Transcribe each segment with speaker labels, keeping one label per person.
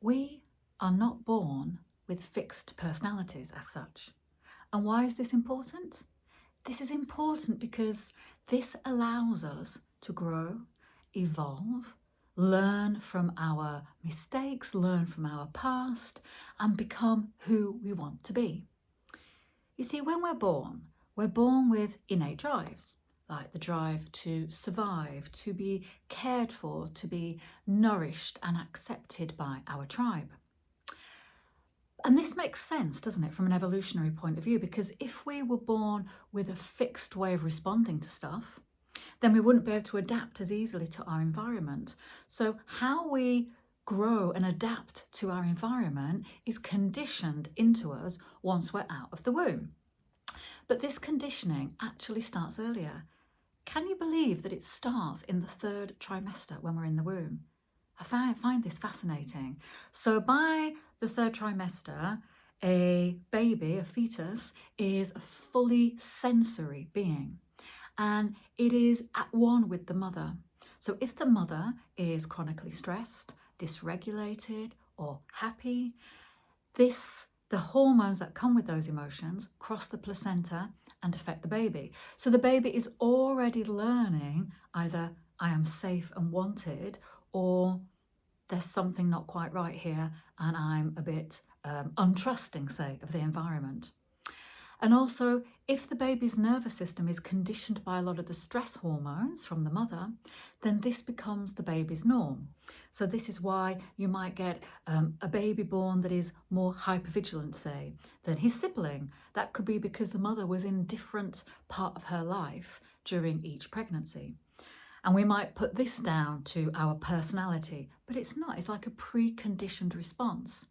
Speaker 1: We are not born with fixed personalities as such. And why is this important? This is important because this allows us to grow, evolve, learn from our mistakes, learn from our past, and become who we want to be. You see, when we're born with innate drives, like the drive to survive, to be cared for, to be nourished and accepted by our tribe. And this makes sense, doesn't it, from an evolutionary point of view? Because if we were born with a fixed way of responding to stuff, then we wouldn't be able to adapt as easily to our environment. So how we grow and adapt to our environment is conditioned into us once we're out of the womb. But this conditioning actually starts earlier. Can you believe that it starts in the 3rd trimester when we're in the womb? I find this fascinating. So by the 3rd trimester, a baby, a fetus, is a fully sensory being, and it is at one with the mother. So if the mother is chronically stressed, dysregulated, or happy, the hormones that come with those emotions cross the placenta and affect the baby. So the baby is already learning either I am safe and wanted, or there's something not quite right here and I'm a bit untrusting, say, of the environment. And also, if the baby's nervous system is conditioned by a lot of the stress hormones from the mother, then this becomes the baby's norm. So this is why you might get a baby born that is more hypervigilant, say, than his sibling. That could be because the mother was in a different part of her life during each pregnancy. And we might put this down to our personality, but it's not. It's like a preconditioned response.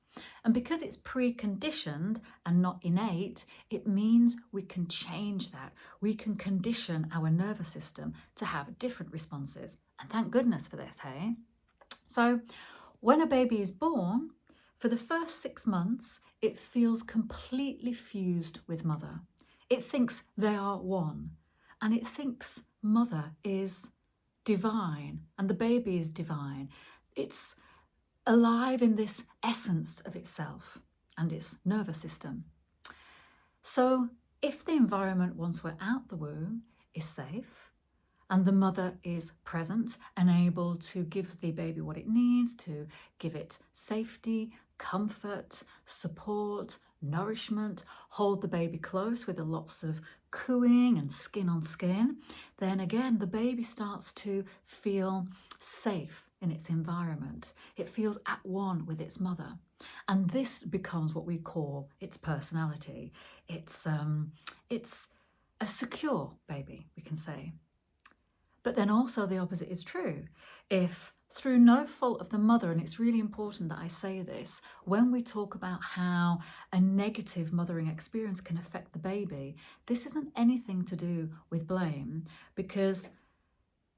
Speaker 1: And because it's preconditioned and not innate, it means we can change that. We can condition our nervous system to have different responses. And thank goodness for this, hey? So when a baby is born, for the first 6 months, it feels completely fused with mother. It thinks they are one, and it thinks mother is divine and the baby is divine. It's alive in this essence of itself and its nervous system. So if the environment once we're out the womb is safe and the mother is present and able to give the baby what it needs, to give it safety, comfort, support, nourishment, hold the baby close with lots of cooing and skin on skin, then again the baby starts to feel safe in its environment. It feels at one with its mother. And this becomes what we call its personality. It's a secure baby, we can say. But then also the opposite is true. If through no fault of the mother, and it's really important that I say this, when we talk about how a negative mothering experience can affect the baby, this isn't anything to do with blame, because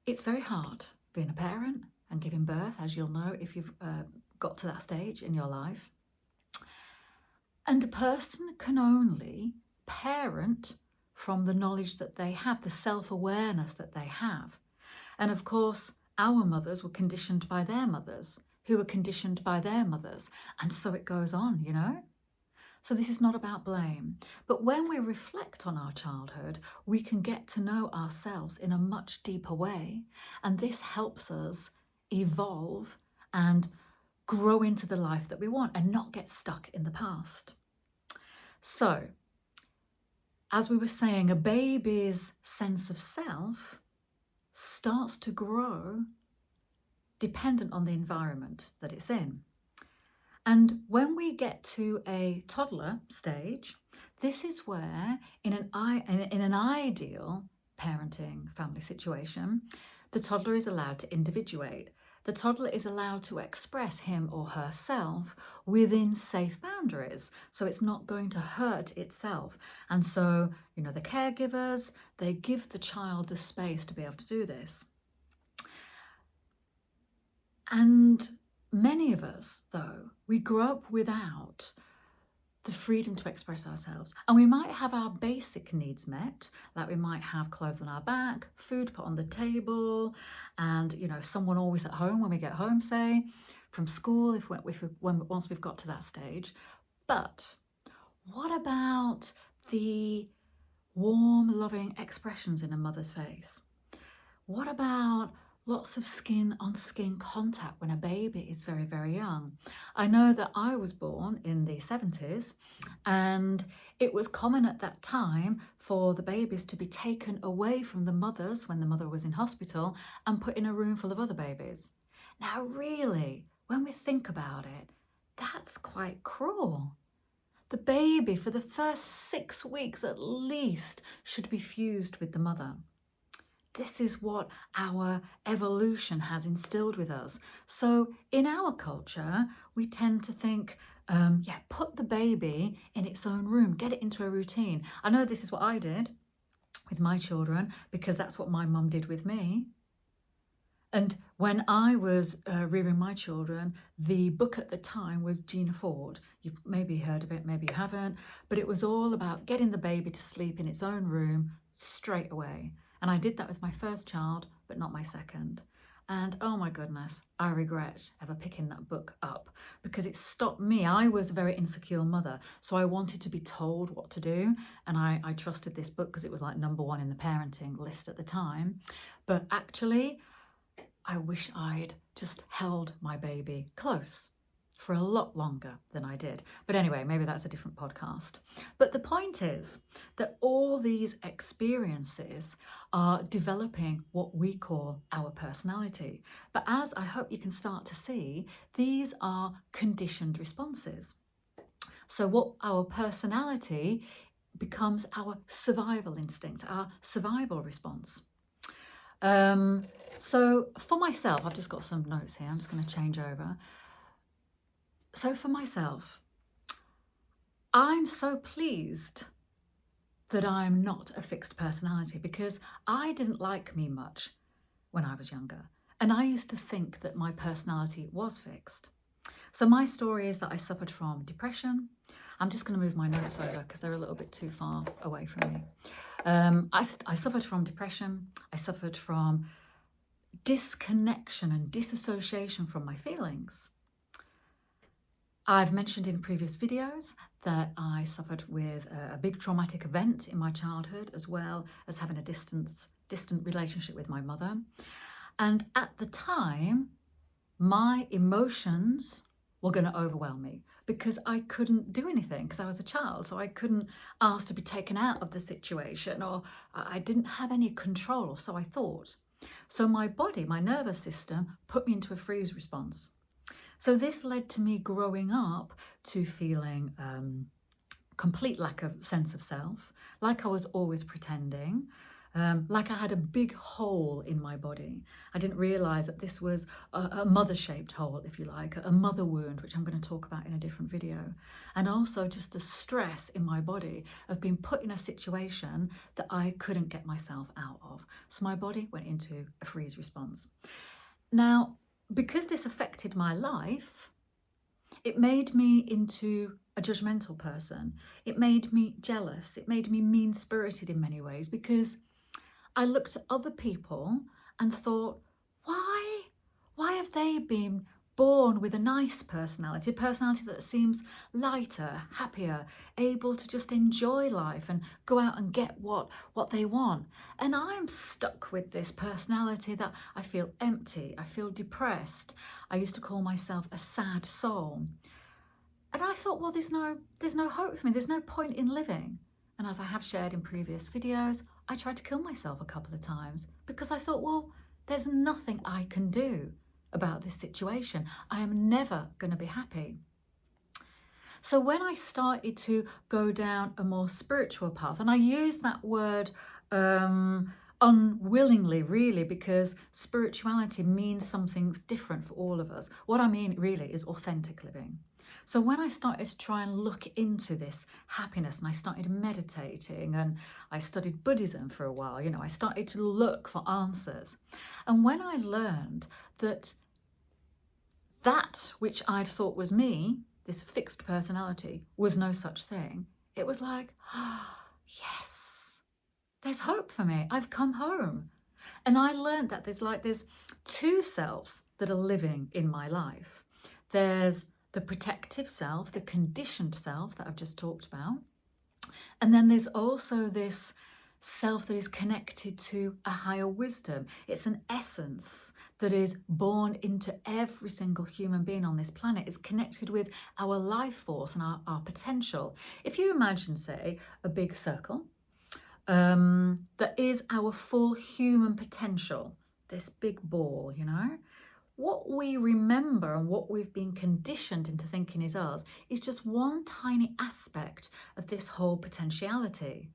Speaker 1: it's very hard being a parent and giving birth, as you'll know if you've got to that stage in your life. And a person can only parent from the knowledge that they have, the self-awareness that they have. And of course, our mothers were conditioned by their mothers, who were conditioned by their mothers. And so it goes on, you know? So this is not about blame. But when we reflect on our childhood, we can get to know ourselves in a much deeper way. And this helps us evolve and grow into the life that we want and not get stuck in the past. So, as we were saying, a baby's sense of self starts to grow dependent on the environment that it's in. And when we get to a toddler stage, this is where, in an ideal parenting family situation, the toddler is allowed to individuate. The toddler is allowed to express him or herself within safe boundaries, so it's not going to hurt itself. And so, you know, the caregivers, they give the child the space to be able to do this. And many of us, though, we grow up without the freedom to express ourselves. And we might have our basic needs met, like we might have clothes on our back, food put on the table, and someone always at home when we get home, say, from school, once we've got to that stage. But what about the warm, loving expressions in a mother's face? What about lots of skin-on-skin contact when a baby is very, very young? I know that I was born in the 70s, and it was common at that time for the babies to be taken away from the mothers when the mother was in hospital and put in a room full of other babies. Now, really, when we think about it, that's quite cruel. The baby, for the first 6 weeks at least, should be fused with the mother. This is what our evolution has instilled with us. So in our culture, we tend to think, put the baby in its own room, get it into a routine. I know this is what I did with my children because that's what my mum did with me. And when I was rearing my children, the book at the time was Gina Ford. You've maybe heard of it, maybe you haven't, but it was all about getting the baby to sleep in its own room straight away. And I did that with my first child, but not my second. And oh my goodness, I regret ever picking that book up because it stopped me. I was a very insecure mother, so I wanted to be told what to do. And I trusted this book because it was like #1 in the parenting list at the time. But actually, I wish I'd just held my baby close for a lot longer than I did. But anyway, maybe that's a different podcast. But the point is that all these experiences are developing what we call our personality. But as I hope you can start to see, these are conditioned responses. So what our personality becomes our survival instinct, our survival response. So for myself, I've just got some notes here. I'm just going to change over. So for myself, I'm so pleased that I'm not a fixed personality because I didn't like me much when I was younger. And I used to think that my personality was fixed. So my story is that I suffered from depression. I'm just going to move my notes over because they're a little bit too far away from me. I suffered from depression. I suffered from disconnection and disassociation from my feelings. I've mentioned in previous videos that I suffered with a big traumatic event in my childhood, as well as having a distant relationship with my mother. And at the time, my emotions were going to overwhelm me because I couldn't do anything because I was a child. So I couldn't ask to be taken out of the situation, or I didn't have any control, or so I thought. So my body, my nervous system, put me into a freeze response. So this led to me growing up to feeling complete lack of sense of self, like I was always pretending, like I had a big hole in my body. I didn't realise that this was a mother-shaped hole, if you like, a mother wound, which I'm going to talk about in a different video. And also just the stress in my body of being put in a situation that I couldn't get myself out of. So my body went into a freeze response. Now, because this affected my life, it made me into a judgmental person. It made me jealous. It made me mean-spirited in many ways because I looked at other people and thought, why have they been born with a nice personality, a personality that seems lighter, happier, able to just enjoy life and go out and get what they want. And I'm stuck with this personality that I feel empty, I feel depressed. I used to call myself a sad soul. And I thought, well, there's no hope for me, there's no point in living. And as I have shared in previous videos, I tried to kill myself a couple of times because I thought, well, there's nothing I can do about this situation. I am never going to be happy. So when I started to go down a more spiritual path, and I use that word unwillingly, really, because spirituality means something different for all of us. What I mean really is authentic living. So when I started to try and look into this happiness, and I started meditating, and I studied Buddhism for a while, I started to look for answers. And when I learned that which I'd thought was me, this fixed personality, was no such thing, it was like, ah, yes, there's hope for me. I've come home. And I learned that there's two selves that are living in my life. There's the protective self, the conditioned self that I've just talked about. And then there's also this self that is connected to a higher wisdom. It's an essence that is born into every single human being on this planet. It's connected with our life force and our potential. If you imagine, say, a big circle, that is our full human potential, this big ball, what we remember and what we've been conditioned into thinking is us is just one tiny aspect of this whole potentiality.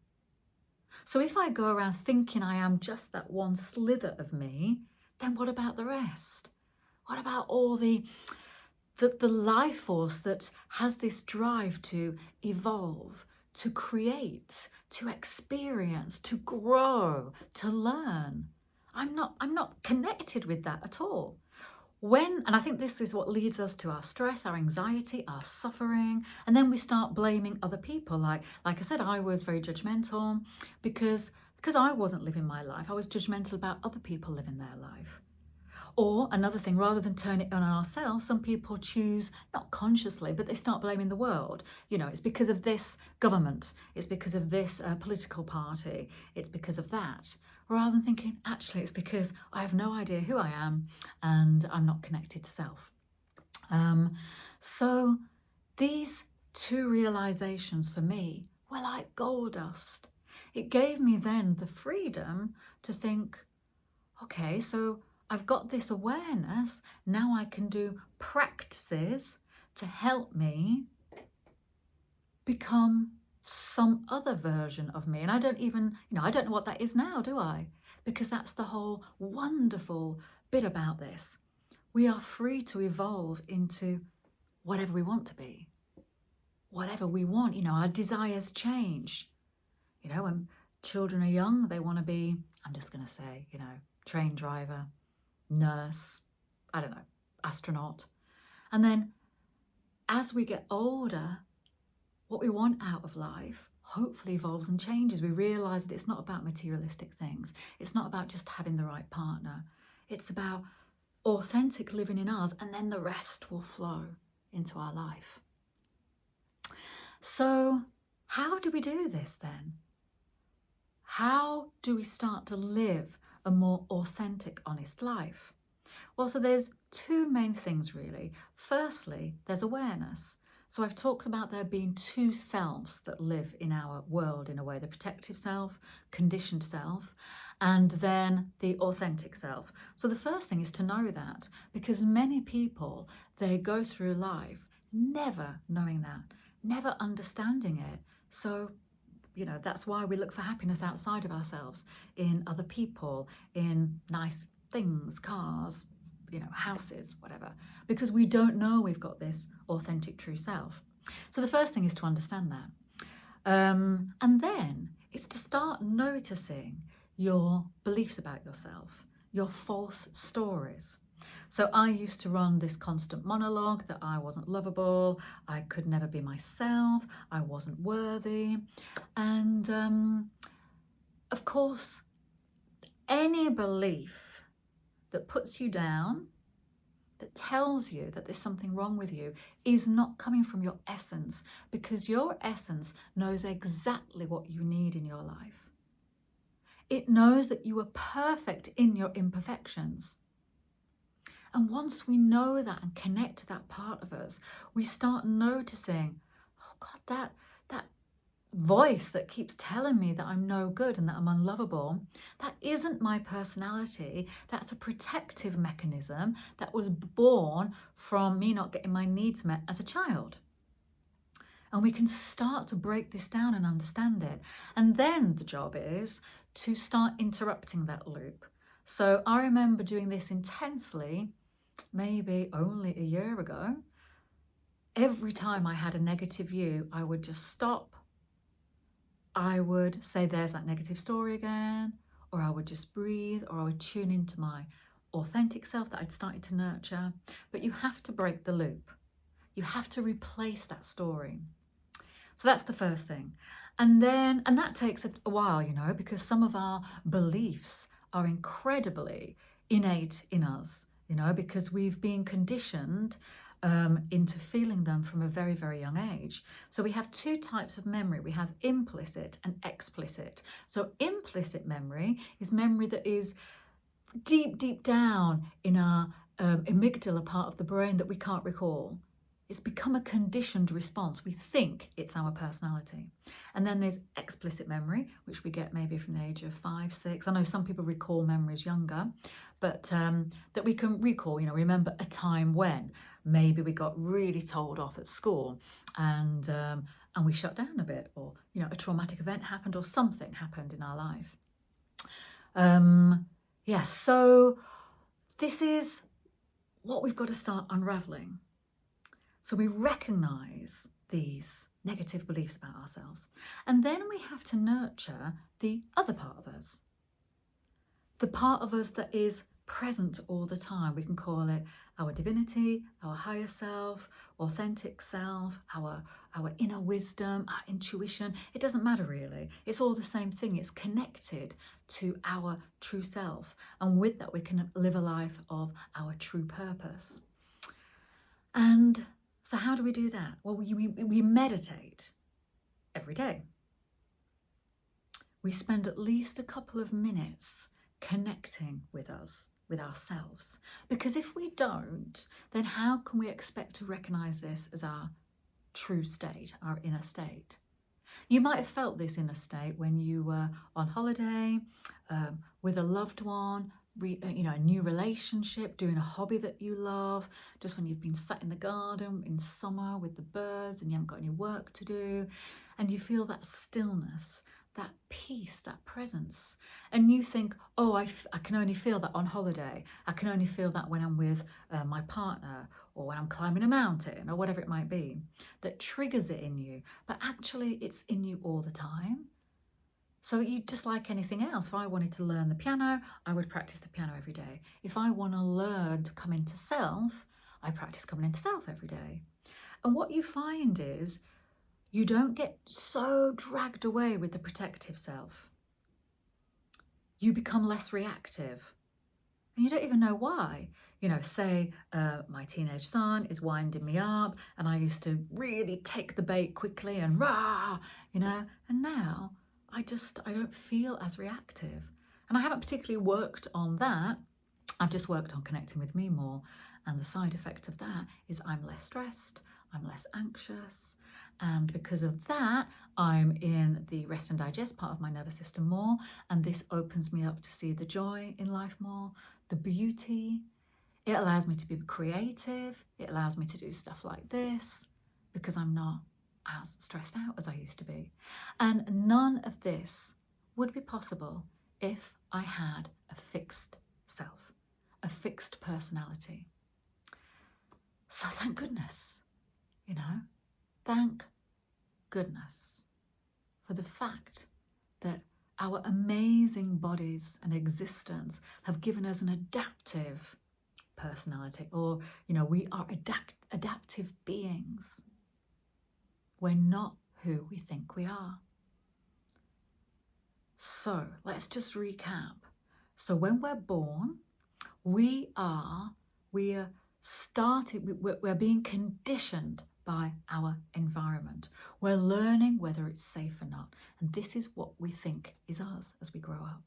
Speaker 1: So if I go around thinking I am just that one slither of me, then what about the rest? What about all the life force that has this drive to evolve, to create, to experience, to grow, to learn? I'm not connected with that at all. And I think this is what leads us to our stress, our anxiety, our suffering, and then we start blaming other people. Like I said, I was very judgmental because I wasn't living my life. I was judgmental about other people living their life. Or another thing, rather than turn it on ourselves, some people choose, not consciously, but they start blaming the world. It's because of this government, it's because of this political party, it's because of that. Rather than thinking, actually, it's because I have no idea who I am and I'm not connected to self. So these two realizations for me were like gold dust. It gave me then the freedom to think, okay, so I've got this awareness. Now I can do practices to help me become some other version of me. And I don't even, I don't know what that is now, do I? Because that's the whole wonderful bit about this. We are free to evolve into whatever we want to be, whatever we want. Our desires change. When children are young, they want to be, I'm just going to say, train driver, nurse, I don't know, astronaut. And then as we get older, what we want out of life hopefully evolves and changes. We realise that it's not about materialistic things. It's not about just having the right partner. It's about authentic living in us, and then the rest will flow into our life. So how do we do this then? How do we start to live a more authentic, honest life? Well, so there's two main things really. Firstly, there's awareness. So I've talked about there being two selves that live in our world in a way, the protective self, conditioned self, and then the authentic self. So the first thing is to know that, because many people, they go through life never knowing that, never understanding it. So that's why we look for happiness outside of ourselves, in other people, in nice things, cars, houses, whatever, because we don't know we've got this authentic true self. So the first thing is to understand that. And then it's to start noticing your beliefs about yourself, your false stories. So I used to run this constant monologue that I wasn't lovable, I could never be myself, I wasn't worthy. And of course, any belief that puts you down, that tells you that there's something wrong with you, is not coming from your essence, because your essence knows exactly what you need in your life. It knows that you are perfect in your imperfections. And once we know that and connect to that part of us, we start noticing, oh God, that voice that keeps telling me that I'm no good and that I'm unlovable, that isn't my personality. That's a protective mechanism that was born from me not getting my needs met as a child. And we can start to break this down and understand it. And then the job is to start interrupting that loop. So I remember doing this intensely, maybe only a year ago. Every time I had a negative view, I would just stop. I would say, there's that negative story again, or I would just breathe, or I would tune into my authentic self that I'd started to nurture. But you have to break the loop. You have to replace that story. So that's the first thing. And that takes a while, you know, because some of our beliefs are incredibly innate in us, you know, because we've been conditioned into feeling them from a very, very young age. So we have two types of memory. We have implicit and explicit. So implicit memory is memory that is deep, deep down in our amygdala part of the brain that we can't recall. It's become a conditioned response. We think it's our personality. And then there's explicit memory, which we get maybe from the age of 5, 6. I know some people recall memories younger, but that we can recall, you know, remember a time when maybe we got really told off at school and we shut down a bit, or, you know, a traumatic event happened or something happened in our life. Yeah, so this is what we've got to start unraveling. So we recognize these negative beliefs about ourselves. And then we have to nurture the other part of us. The part of us that is present all the time. We can call it our divinity, our higher self, authentic self, our inner wisdom, our intuition. It doesn't matter really. It's all the same thing. It's connected to our true self. And with that, we can live a life of our true purpose. And so how do we do that? Well, we meditate every day. We spend at least a couple of minutes connecting with us, with ourselves. Because if we don't, then how can we expect to recognize this as our true state, our inner state? You might have felt this inner state when you were on holiday, with a loved one, you know, a new relationship, doing a hobby that you love, just when you've been sat in the garden in summer with the birds and you haven't got any work to do, and you feel that stillness, that peace, that presence, and you think, oh, I can only feel that on holiday. I can only feel that when I'm with my partner, or when I'm climbing a mountain, or whatever it might be, that triggers it in you. But actually, it's in you all the time. So you just like anything else. If I wanted to learn the piano, I would practice the piano every day. If I want to learn to come into self, I practice coming into self every day. And what you find is you don't get so dragged away with the protective self. You become less reactive. And you don't even know why. You know, say my teenage son is winding me up and I used to really take the bait quickly and rah, you know, and now I don't feel as reactive. And I haven't particularly worked on that. I've just worked on connecting with me more. And the side effect of that is I'm less stressed, I'm less anxious. And because of that, I'm in the rest and digest part of my nervous system more. And this opens me up to see the joy in life more, the beauty. It allows me to be creative. It allows me to do stuff like this because I'm not as stressed out as I used to be. And none of this would be possible if I had a fixed self, a fixed personality. So thank goodness, you know, thank goodness for the fact that our amazing bodies and existence have given us an adaptive personality, or, you know, we are adaptive beings. We're not who we think we are. So let's just recap. So when we're born, we're being conditioned by our environment. We're learning whether it's safe or not. And this is what we think is us as we grow up.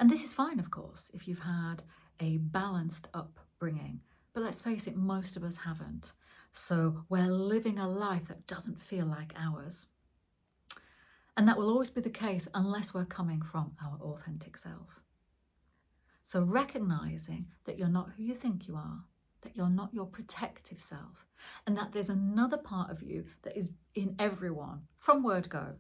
Speaker 1: And this is fine, of course, if you've had a balanced upbringing. But let's face it, most of us haven't. So we're living a life that doesn't feel like ours. And that will always be the case unless we're coming from our authentic self. So recognizing that you're not who you think you are, that you're not your protective self, and that there's another part of you that is in everyone from word go.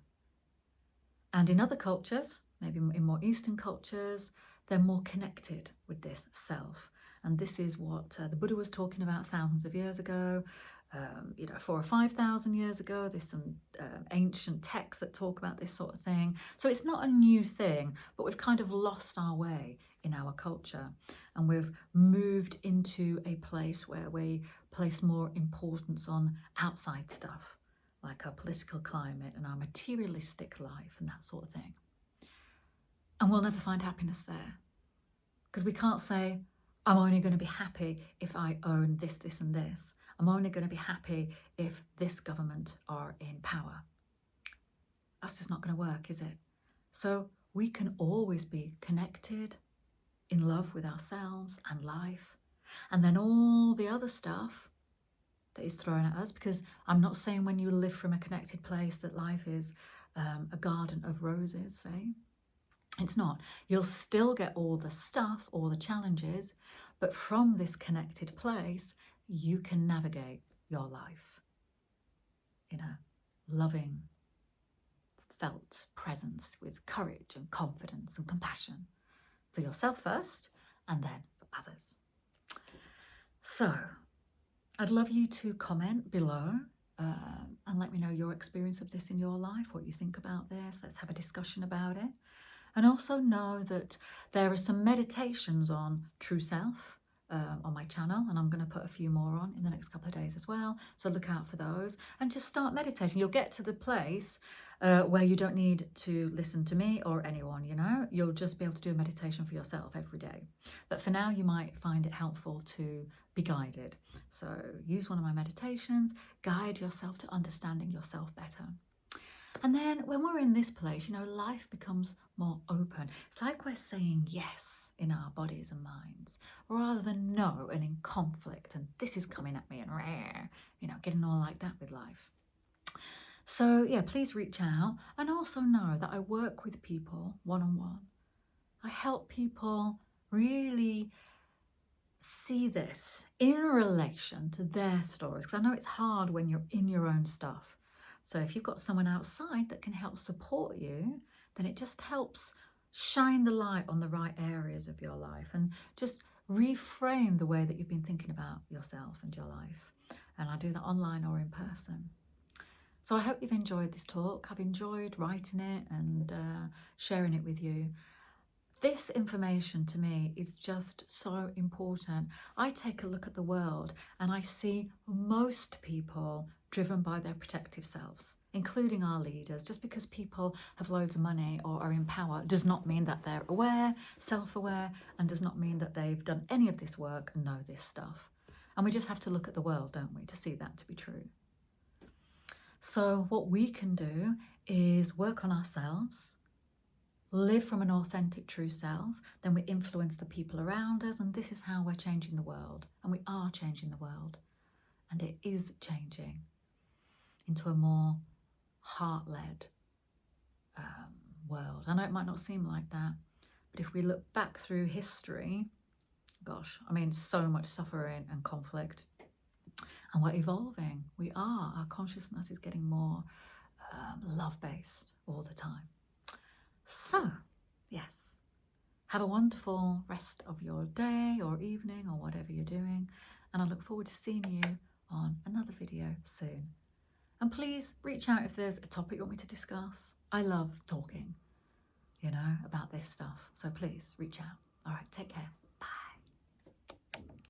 Speaker 1: And in other cultures, maybe in more Eastern cultures, they're more connected with this self. And this is what the Buddha was talking about thousands of years ago. 4,000 or 5,000 years ago. There's some ancient texts that talk about this sort of thing. So it's not a new thing, but we've kind of lost our way in our culture, and we've moved into a place where we place more importance on outside stuff, like our political climate and our materialistic life and that sort of thing. And we'll never find happiness there, because we can't say, I'm only going to be happy if I own this, this and this. I'm only going to be happy if this government are in power. That's just not going to work, is it? So we can always be connected, in love with ourselves and life, and then all the other stuff that is thrown at us, because I'm not saying when you live from a connected place that life is a garden of roses, say. It's not. You'll still get all the stuff, all the challenges, but from this connected place, you can navigate your life in a loving, felt presence with courage and confidence and compassion for yourself first, and then for others. So, I'd love you to comment below and let me know your experience of this in your life, what you think about this. Let's have a discussion about it. And also know that there are some meditations on true self on my channel, and I'm going to put a few more on in the next couple of days as well. So look out for those and just start meditating. You'll get to the place where you don't need to listen to me or anyone, you know. You'll just be able to do a meditation for yourself every day. But for now, you might find it helpful to be guided. So use one of my meditations, guide yourself to understanding yourself better. And then when we're in this place, you know, life becomes more open. It's like we're saying yes in our bodies and minds rather than no and in conflict and this is coming at me and rare, you know, getting all like that with life. So yeah, please reach out, and also know that I work with people one-on-one. I help people really see this in relation to their stories, because I know it's hard when you're in your own stuff. So if you've got someone outside that can help support you, then it just helps shine the light on the right areas of your life and just reframe the way that you've been thinking about yourself and your life. And I do that online or in person. So I hope you've enjoyed this talk. I've enjoyed writing it and sharing it with you. This information to me is just so important. I take a look at the world and I see most people driven by their protective selves, including our leaders. Just because people have loads of money or are in power does not mean that they're aware, self-aware, and does not mean that they've done any of this work and know this stuff. And we just have to look at the world, don't we, to see that to be true. So what we can do is work on ourselves, live from an authentic true self, then we influence the people around us, and this is how we're changing the world. And we are changing the world, and it is changing into a more heart-led world. I know it might not seem like that, but if we look back through history, gosh, I mean, so much suffering and conflict, and we're evolving. We are. Our consciousness is getting more love-based all the time. So, yes, have a wonderful rest of your day or evening or whatever you're doing, and I look forward to seeing you on another video soon. And please reach out if there's a topic you want me to discuss. I love talking, you know, about this stuff, so please reach out. All right, take care.